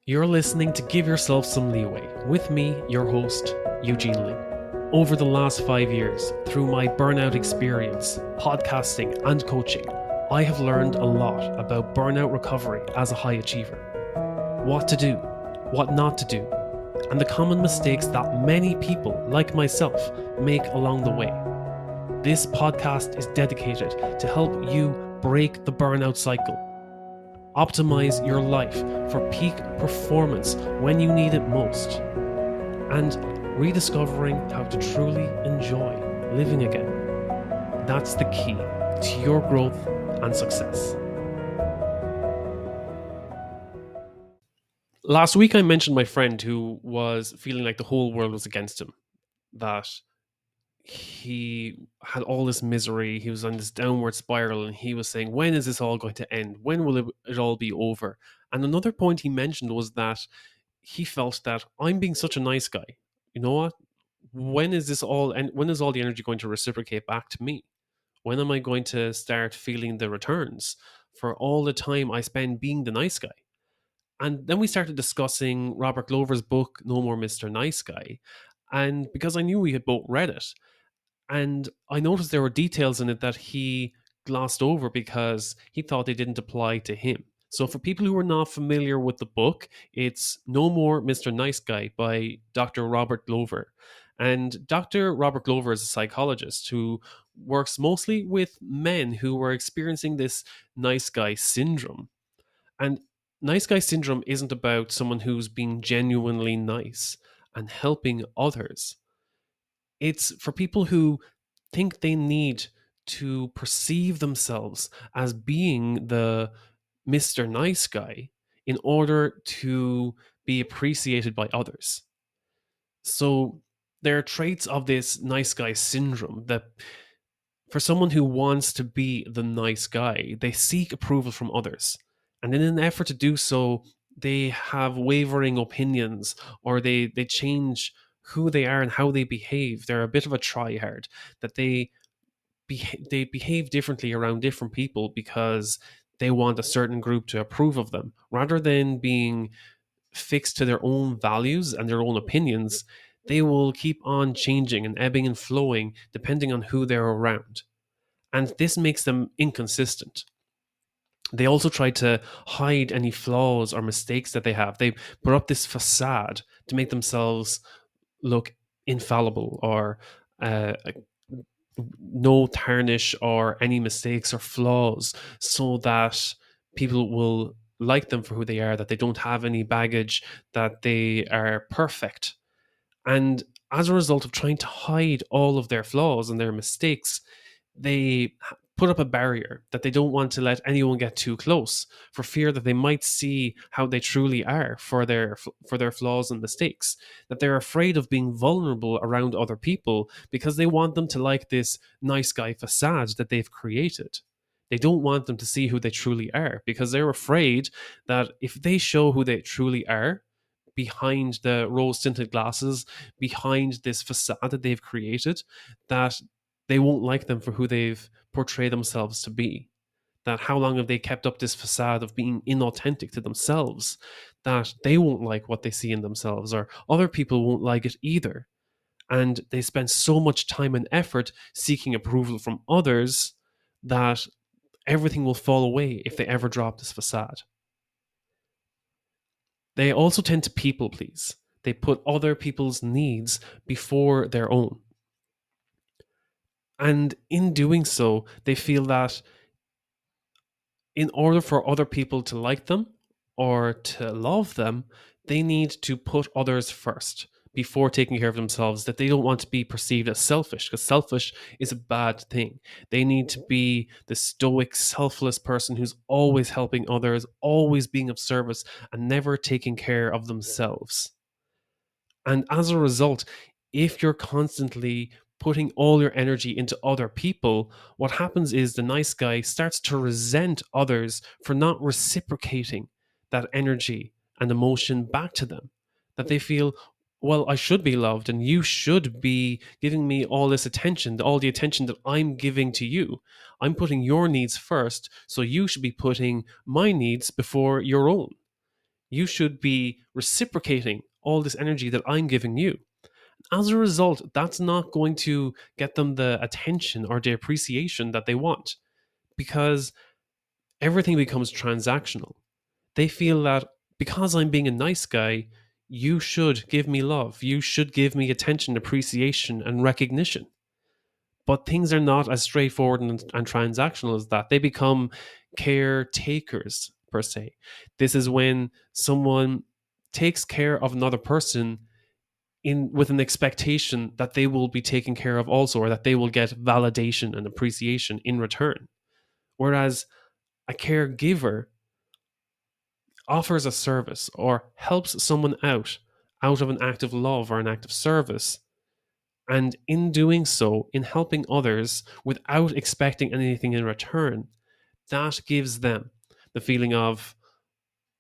You're listening to Give Yourself Some Leeway with me, your host, Eugene Lee. Over the last 5 years, through my burnout experience, podcasting, and coaching, I have learned a lot about burnout recovery as a high achiever. What to do, what not to do, and the common mistakes that many people, like myself, make along the way. This podcast is dedicated to help you break the burnout cycle. Optimize your life for peak performance when you need it most, and rediscovering how to truly enjoy living again. That's the key to your growth and success. Last week I mentioned my friend who was feeling like the whole world was against him, that he had all this misery, he was on this downward spiral, and he was saying, when is this all going to end? When will it all be over? And another point he mentioned was that he felt that I'm being such a nice guy. You know what? When is this all and when is all the energy going to reciprocate back to me? When am I going to start feeling the returns for all the time I spend being the nice guy? And then we started discussing Robert Glover's book, No More Mr. Nice Guy. And because I knew we had both read it, and I noticed there were details in it that he glossed over because he thought they didn't apply to him. So, for people who are not familiar with the book, it's No More Mr. Nice Guy by Dr. Robert Glover. And Dr. Robert Glover is a psychologist who works mostly with men who are experiencing this nice guy syndrome. And nice guy syndrome isn't about someone who's being genuinely nice and helping others. It's for people who think they need to perceive themselves as being the Mr. Nice Guy in order to be appreciated by others. So there are traits of this nice guy syndrome that for someone who wants to be the nice guy, they seek approval from others. And in an effort to do so, they have wavering opinions or they change who they are and how they behave. They're a bit of a tryhard, that they behave differently around different people because they want a certain group to approve of them rather than being fixed to their own values and their own opinions. They will keep on changing and ebbing and flowing depending on who they're around, and this makes them inconsistent. They also try to hide any flaws or mistakes that they have. They put up this facade to make themselves look infallible or no tarnish or any mistakes or flaws, so that people will like them for who they are, that they don't have any baggage, that they are perfect. And as a result of trying to hide all of their flaws and their mistakes, they put up a barrier that they don't want to let anyone get too close, for fear that they might see how they truly are for their flaws and mistakes, that they're afraid of being vulnerable around other people because they want them to like this nice guy facade that they've created. They don't want them to see who they truly are because they're afraid that if they show who they truly are behind the rose tinted glasses, behind this facade that they've created, that they won't like them for who they've portrayed themselves to be. That how long have they kept up this facade of being inauthentic to themselves, that they won't like what they see in themselves, or other people won't like it either. And they spend so much time and effort seeking approval from others that everything will fall away if they ever drop this facade. They also tend to people please. They put other people's needs before their own. And in doing so, they feel that in order for other people to like them or to love them, they need to put others first before taking care of themselves, that they don't want to be perceived as selfish, because selfish is a bad thing. They need to be the stoic, selfless person who's always helping others, always being of service, and never taking care of themselves. And as a result, if you're constantly putting all your energy into other people, what happens is the nice guy starts to resent others for not reciprocating that energy and emotion back to them. That they feel, well, I should be loved and you should be giving me all this attention, all the attention that I'm giving to you. I'm putting your needs first, so you should be putting my needs before your own. You should be reciprocating all this energy that I'm giving you. As a result, that's not going to get them the attention or the appreciation that they want, because everything becomes transactional. They feel that because I'm being a nice guy, you should give me love. You should give me attention, appreciation, and recognition. But things are not as straightforward and transactional as that. They become caretakers, per se. This is when someone takes care of another person in with an expectation that they will be taken care of also, or that they will get validation and appreciation in return. Whereas a caregiver offers a service or helps someone out of an act of love or an act of service. And in doing so, in helping others without expecting anything in return, that gives them the feeling of,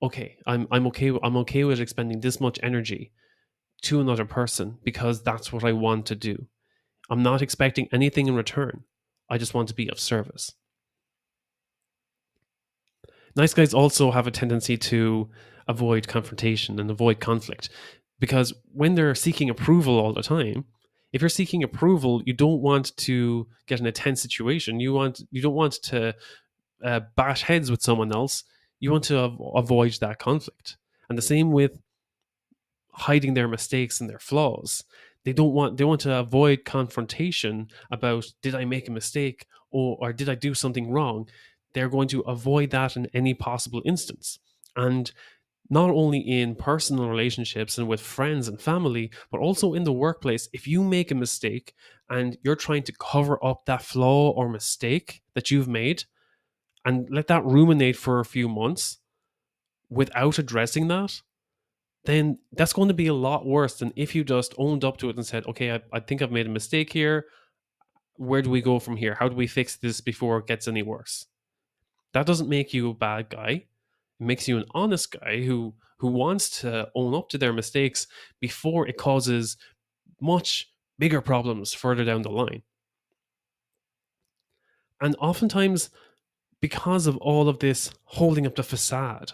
okay, I'm okay with expending this much energy to another person because that's what I want to do. I'm not expecting anything in return. I just want to be of service. Nice guys also have a tendency to avoid confrontation and avoid conflict, because when they're seeking approval all the time, if you're seeking approval, you don't want to get in a tense situation. You don't want to bash heads with someone else. You want to avoid that conflict. And the same with hiding their mistakes and their flaws. They want to avoid confrontation about, did I make a mistake, or did I do something wrong? They're going to avoid that in any possible instance. And not only in personal relationships and with friends and family, but also in the workplace. If you make a mistake and you're trying to cover up that flaw or mistake that you've made and let that ruminate for a few months without addressing that, then that's going to be a lot worse than if you just owned up to it and said, okay, I think I've made a mistake here. Where do we go from here? How do we fix this before it gets any worse? That doesn't make you a bad guy. It makes you an honest guy who wants to own up to their mistakes before it causes much bigger problems further down the line. And oftentimes, because of all of this holding up the facade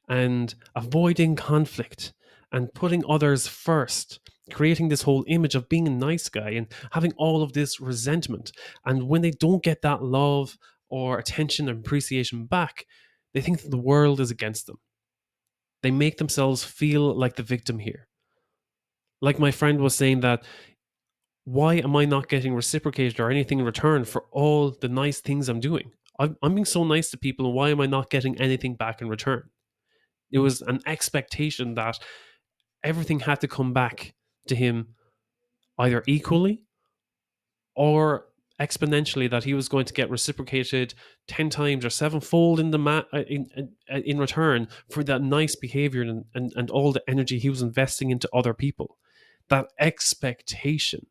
and avoiding conflict and putting others first, creating this whole image of being a nice guy and having all of this resentment. And when they don't get that love or attention and appreciation back, they think that the world is against them. They make themselves feel like the victim here. Like my friend was saying, that why am I not getting reciprocated or anything in return for all the nice things I'm doing? I'm being so nice to people, and why am I not getting anything back in return? It was an expectation that everything had to come back to him either equally or exponentially, that he was going to get reciprocated 10 times or sevenfold in in return for that nice behavior and all the energy he was investing into other people. That expectation,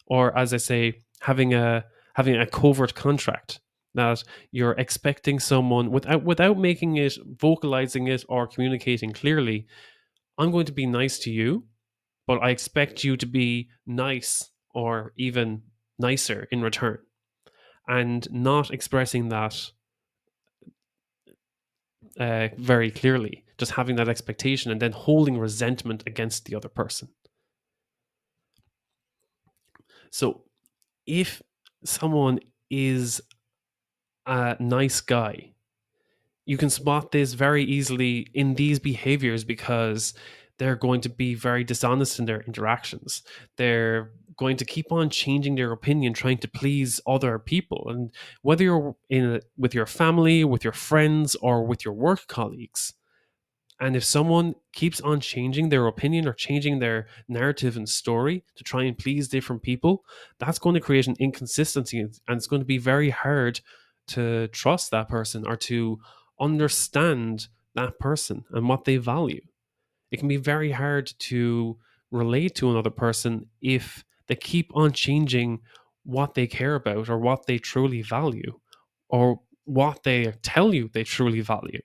or as I say, having a covert contract, that you're expecting someone without making it, vocalizing it, or communicating clearly. I'm going to be nice to you, but I expect you to be nice or even nicer in return, and not expressing that very clearly, just having that expectation and then holding resentment against the other person. So if someone is a nice guy, you can spot this very easily in these behaviors, because they're going to be very dishonest in their interactions. They're going to keep on changing their opinion, trying to please other people. And whether you're with your family, with your friends, or with your work colleagues, and if someone keeps on changing their opinion or changing their narrative and story to try and please different people, that's going to create an inconsistency. And it's going to be very hard to trust that person or to understand that person and what they value. It can be very hard to relate to another person if they keep on changing what they care about or what they truly value or what they tell you they truly value.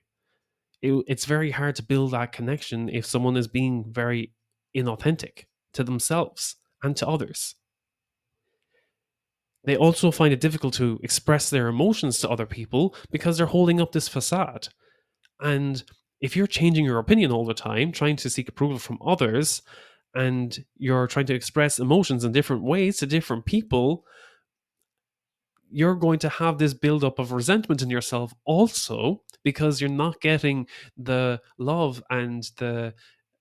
It's very hard to build that connection if someone is being very inauthentic to themselves and to others. They also find it difficult to express their emotions to other people because they're holding up this facade. And If you're changing your opinion all the time, trying to seek approval from others, and you're trying to express emotions in different ways to different people, you're going to have this buildup of resentment in yourself also, because you're not getting the love and the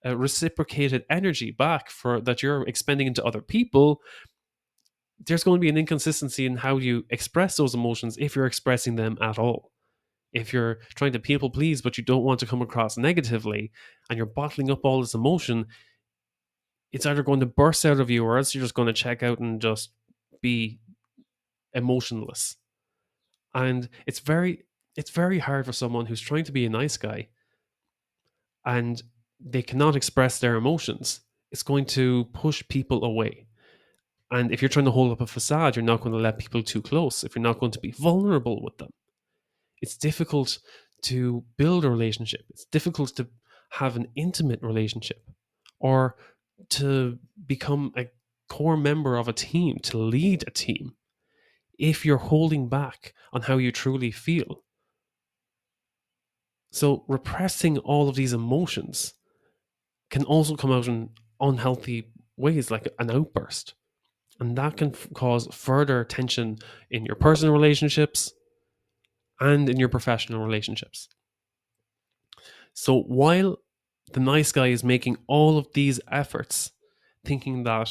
reciprocated energy back for that you're expending into other people. There's going to be an inconsistency in how you express those emotions, if you're expressing them at all. If you're trying to people please but you don't want to come across negatively, and you're bottling up all this emotion, it's either going to burst out of you, or else you're just going to check out and just be emotionless. And it's very hard for someone who's trying to be a nice guy and they cannot express their emotions. It's going to push people away. And if you're trying to hold up a facade, you're not going to let people too close. If you're not going to be vulnerable with them, it's difficult to build a relationship. It's difficult to have an intimate relationship, or to become a core member of a team, to lead a team, if you're holding back on how you truly feel. So repressing all of these emotions can also come out in unhealthy ways, like an outburst. And that can cause further tension in your personal relationships and in your professional relationships. So while the nice guy is making all of these efforts, thinking that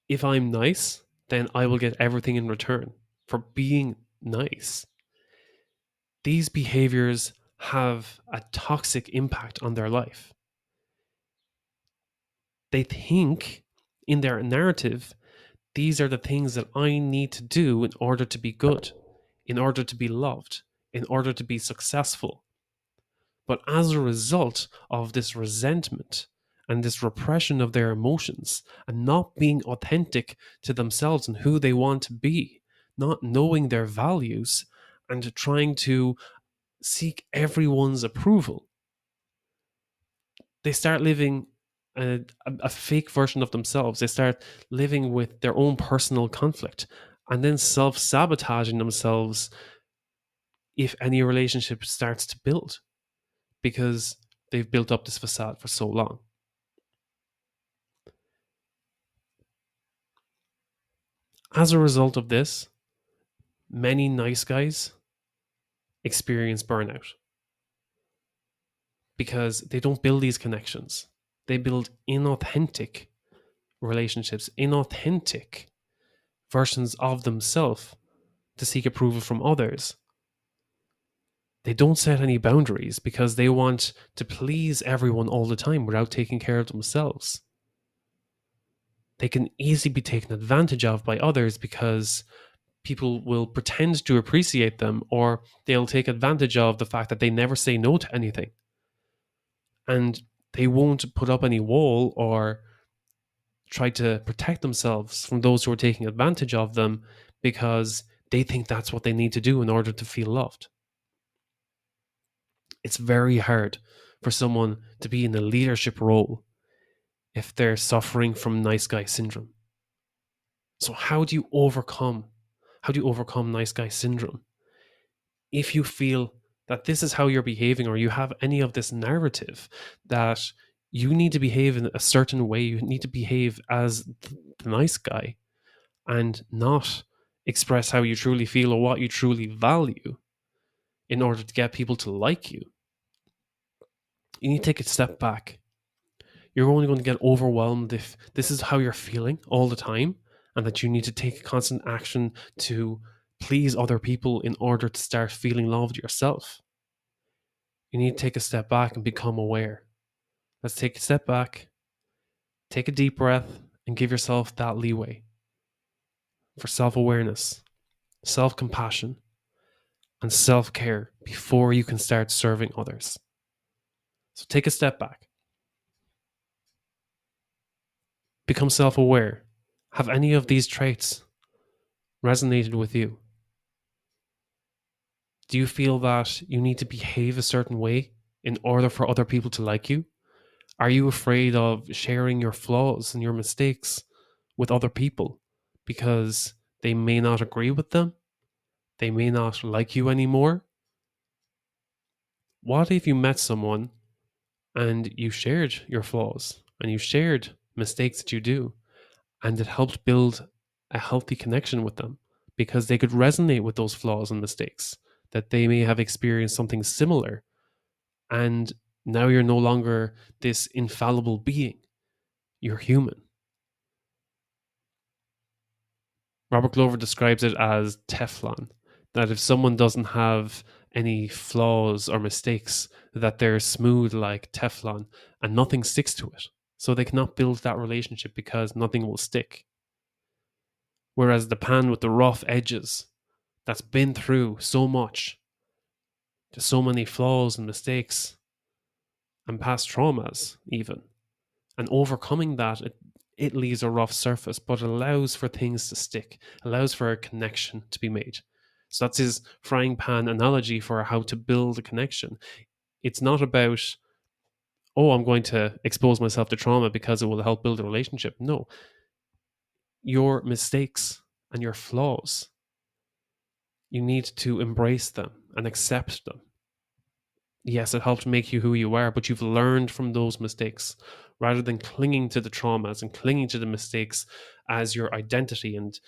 if I'm nice, then I will get everything in return for being nice, these behaviors have a toxic impact on their life. They think in their narrative, these are the things that I need to do in order to be good, in order to be loved, in order to be successful. But as a result of this resentment and this repression of their emotions, and not being authentic to themselves and who they want to be, not knowing their values, and trying to seek everyone's approval, they start living a fake version of themselves. They start living with their own personal conflict, and then self sabotaging themselves if any relationship starts to build, because they've built up this facade for so long. As a result of this, many nice guys experience burnout because they don't build these connections. They build inauthentic relationships, inauthentic versions of themselves to seek approval from others. They don't set any boundaries because they want to please everyone all the time without taking care of themselves. They can easily be taken advantage of by others because people will pretend to appreciate them, or they'll take advantage of the fact that they never say no to anything. And they won't put up any wall or try to protect themselves from those who are taking advantage of them, because they think that's what they need to do in order to feel loved. It's very hard for someone to be in a leadership role if they're suffering from nice guy syndrome. So how do you overcome nice guy syndrome? If you feel that this is how you're behaving, or you have any of this narrative that you need to behave in a certain way, you need to behave as the nice guy and not express how you truly feel or what you truly value in order to get people to like you, you need to take a step back. You're only going to get overwhelmed if this is how you're feeling all the time, and that you need to take constant action to please other people in order to start feeling loved yourself. You need to take a step back and become aware. Let's take a step back, take a deep breath, and give yourself that leeway for self awareness, self compassion, and self care before you can start serving others. So take a step back, become self aware. Have any of these traits resonated with you? Do you feel that you need to behave a certain way in order for other people to like you? Are you afraid of sharing your flaws and your mistakes with other people because they may not agree with them? They may not like you anymore? What if you met someone and you shared your flaws and you shared mistakes that you do, and it helped build a healthy connection with them because they could resonate with those flaws and mistakes, that they may have experienced something similar, and now you're no longer this infallible being, you're human. Robert Glover describes it as Teflon, that if someone doesn't have any flaws or mistakes, that they're smooth like Teflon and nothing sticks to it. So they cannot build that relationship because nothing will stick. Whereas the pan with the rough edges, that's been through so much, just so many flaws and mistakes and past traumas, even, and overcoming that, it leaves a rough surface, but it allows for things to stick, allows for a connection to be made. So that's his frying pan analogy for how to build a connection. It's not about, oh, I'm going to expose myself to trauma because it will help build a relationship. No, your mistakes and your flaws, you need to embrace them and accept them. Yes, it helped make you who you are, but you've learned from those mistakes rather than clinging to the traumas and clinging to the mistakes as your identity and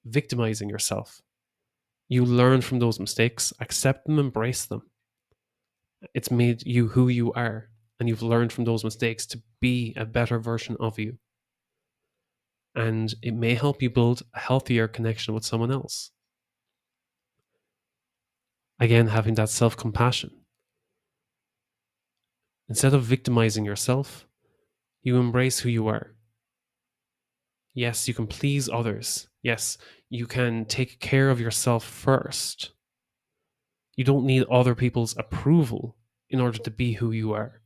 victimizing yourself. You learn from those mistakes, accept them, embrace them. It's made you who you are, and you've learned from those mistakes to be a better version of you. And it may help you build a healthier connection with someone else. Again, having that self compassion. Instead of victimizing yourself, you embrace who you are. Yes, you can please others. Yes, you can take care of yourself first. You don't need other people's approval in order to be who you are.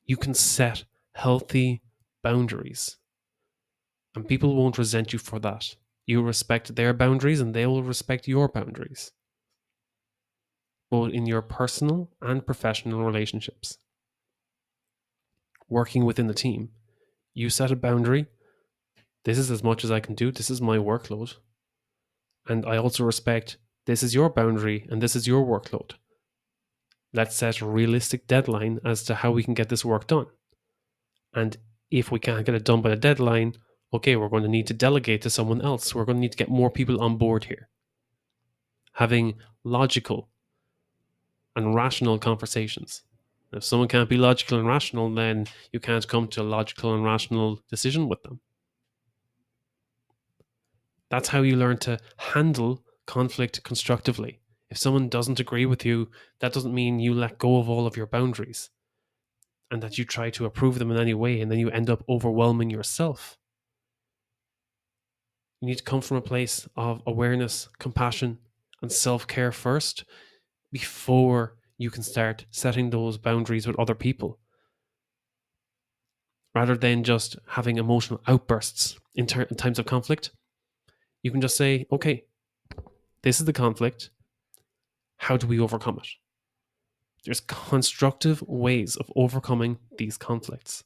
You can set healthy boundaries, and people won't resent you for that. You respect their boundaries, and they will respect your boundaries, both in your personal and professional relationships. Working within the team, you set a boundary. This is as much as I can do. This is my workload. And I also respect this is your boundary and this is your workload. Let's set a realistic deadline as to how we can get this work done. And if we can't get it done by the deadline, okay, we're going to need to delegate to someone else. We're going to need to get more people on board here. Having logical and rational conversations. If someone can't be logical and rational, then you can't come to a logical and rational decision with them. That's how you learn to handle conflict constructively. If someone doesn't agree with you, that doesn't mean you let go of all of your boundaries and that you try to approve them in any way, and then you end up overwhelming yourself. You need to come from a place of awareness, compassion, and self-care first before you can start setting those boundaries with other people. Rather than just having emotional outbursts in times of conflict, you can just say, okay, this is the conflict. How do we overcome it? There's constructive ways of overcoming these conflicts.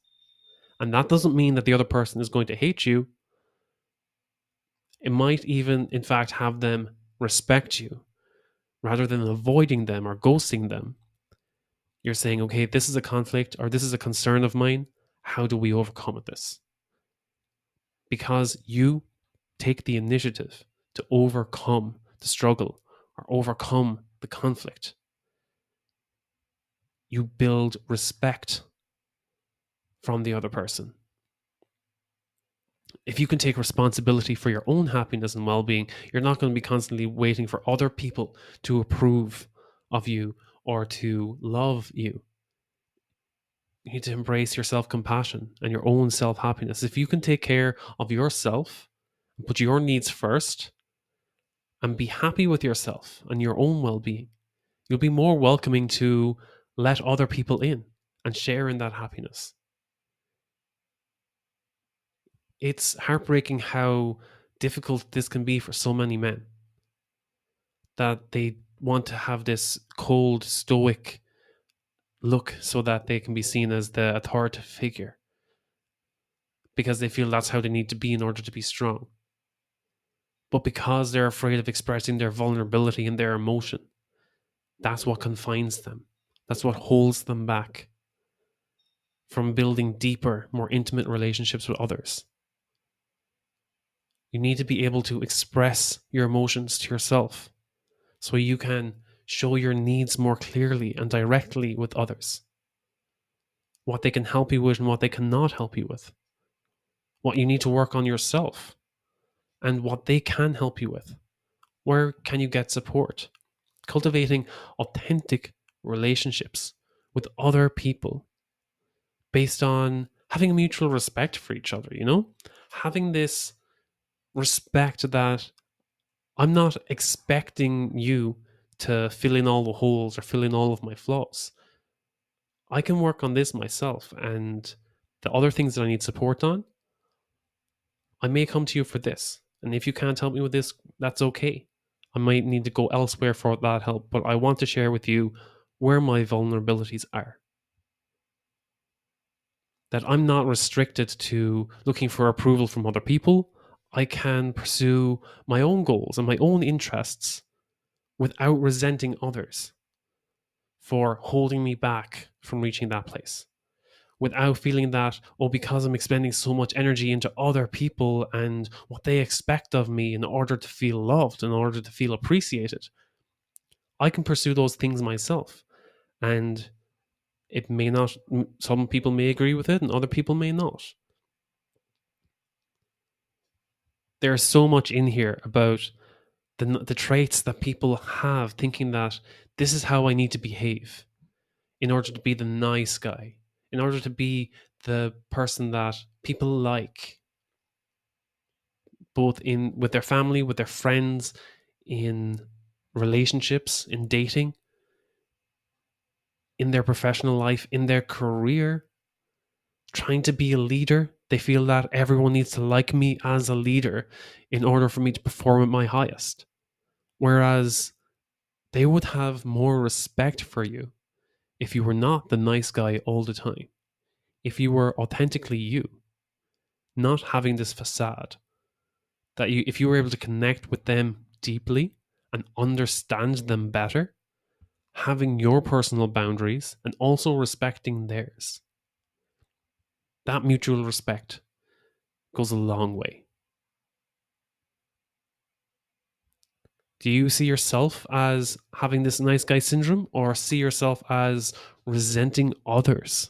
And that doesn't mean that the other person is going to hate you. It might even, in fact, have them respect you rather than avoiding them or ghosting them. You're saying, okay, this is a conflict or this is a concern of mine. How do we overcome this? Because you take the initiative to overcome the struggle or overcome the conflict. You build respect from the other person. If you can take responsibility for your own happiness and well-being, you're not going to be constantly waiting for other people to approve of you or to love you. You need to embrace your self-compassion and your own self-happiness. If you can take care of yourself, put your needs first, and be happy with yourself and your own well-being, you'll be more welcoming to let other people in and share in that happiness. It's heartbreaking how difficult this can be for so many men, that they want to have this cold, stoic look so that they can be seen as the authoritative figure because they feel that's how they need to be in order to be strong. But because they're afraid of expressing their vulnerability and their emotion, that's what confines them. That's what holds them back from building deeper, more intimate relationships with others. You need to be able to express your emotions to yourself so you can show your needs more clearly and directly with others. What they can help you with and what they cannot help you with. What you need to work on yourself and what they can help you with. Where can you get support? Cultivating authentic relationships with other people based on having a mutual respect for each other, Having this respect that I'm not expecting you to fill in all the holes or fill in all of my flaws. I can work on this myself, and the other things that I need support on, I may come to you for this. And if you can't help me with this, that's okay. I might need to go elsewhere for that help, but I want to share with you where my vulnerabilities are. That I'm not restricted to looking for approval from other people. I can pursue my own goals and my own interests without resenting others for holding me back from reaching that place. Without feeling that, because I'm expending so much energy into other people and what they expect of me in order to feel loved, in order to feel appreciated, I can pursue those things myself. And it may not, some people may agree with it and other people may not. There's so much in here about the traits that people have, thinking that this is how I need to behave in order to be the nice guy, in order to be the person that people like, both in with their family, with their friends, in relationships, in dating, in their professional life, in their career, trying to be a leader. They feel that everyone needs to like me as a leader in order for me to perform at my highest. Whereas they would have more respect for you if you were not the nice guy all the time. If you were authentically you, not having this facade, that if you were able to connect with them deeply and understand them better, having your personal boundaries and also respecting theirs. That mutual respect goes a long way. Do you see yourself as having this nice guy syndrome, or see yourself as resenting others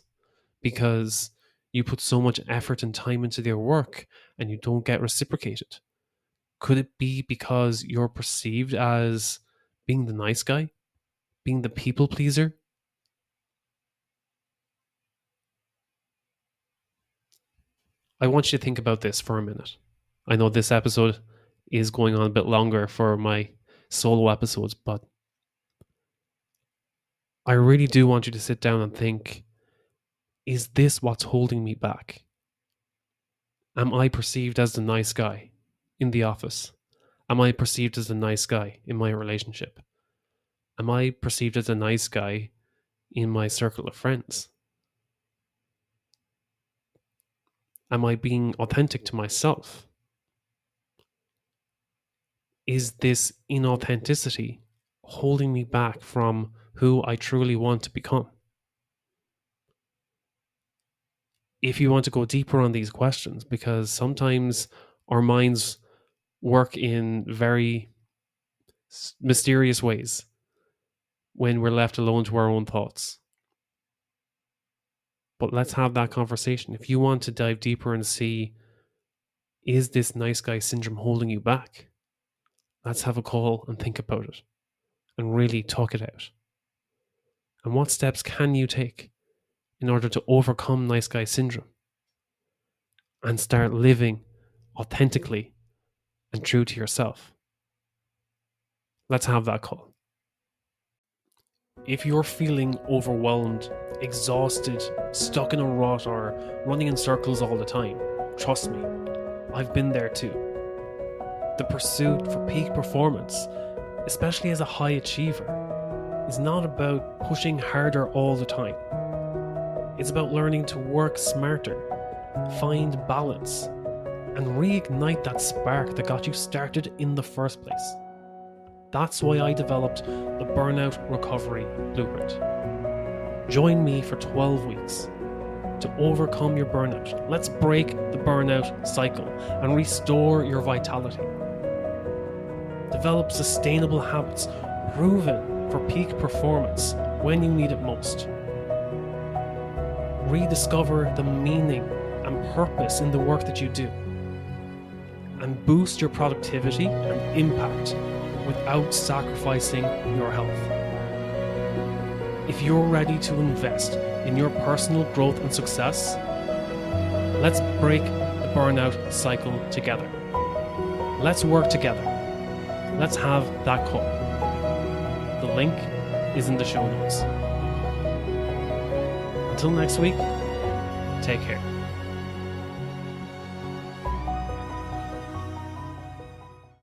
because you put so much effort and time into their work and you don't get reciprocated? Could it be because you're perceived as being the nice guy, being the people pleaser? I want you to think about this for a minute. I know this episode is going on a bit longer for my solo episodes, but I really do want you to sit down and think, is this what's holding me back? Am I perceived as the nice guy in the office? Am I perceived as the nice guy in my relationship? Am I perceived as a nice guy in my circle of friends? Am I being authentic to myself? Is this inauthenticity holding me back from who I truly want to become? If you want to go deeper on these questions, because sometimes our minds work in very mysterious ways when we're left alone to our own thoughts. But let's have that conversation. If you want to dive deeper and see, is this nice guy syndrome holding you back? Let's have a call and think about it and really talk it out. And what steps can you take in order to overcome nice guy syndrome and start living authentically and true to yourself? Let's have that call. If you're feeling overwhelmed, exhausted, stuck in a rut, or running in circles all the time, trust me, I've been there too. The pursuit for peak performance, especially as a high achiever, is not about pushing harder all the time. It's about learning to work smarter, find balance, and reignite that spark that got you started in the first place. That's why I developed the Burnout Recovery Blueprint. Join me for 12 weeks to overcome your burnout. Let's break the burnout cycle and restore your vitality. Develop sustainable habits proven for peak performance when you need it most. Rediscover the meaning and purpose in the work that you do. And boost your productivity and impact without sacrificing your health. If you're ready to invest in your personal growth and success, let's break the burnout cycle together. Let's work together. Let's have that call. The link is in the show notes. Until next week, take care.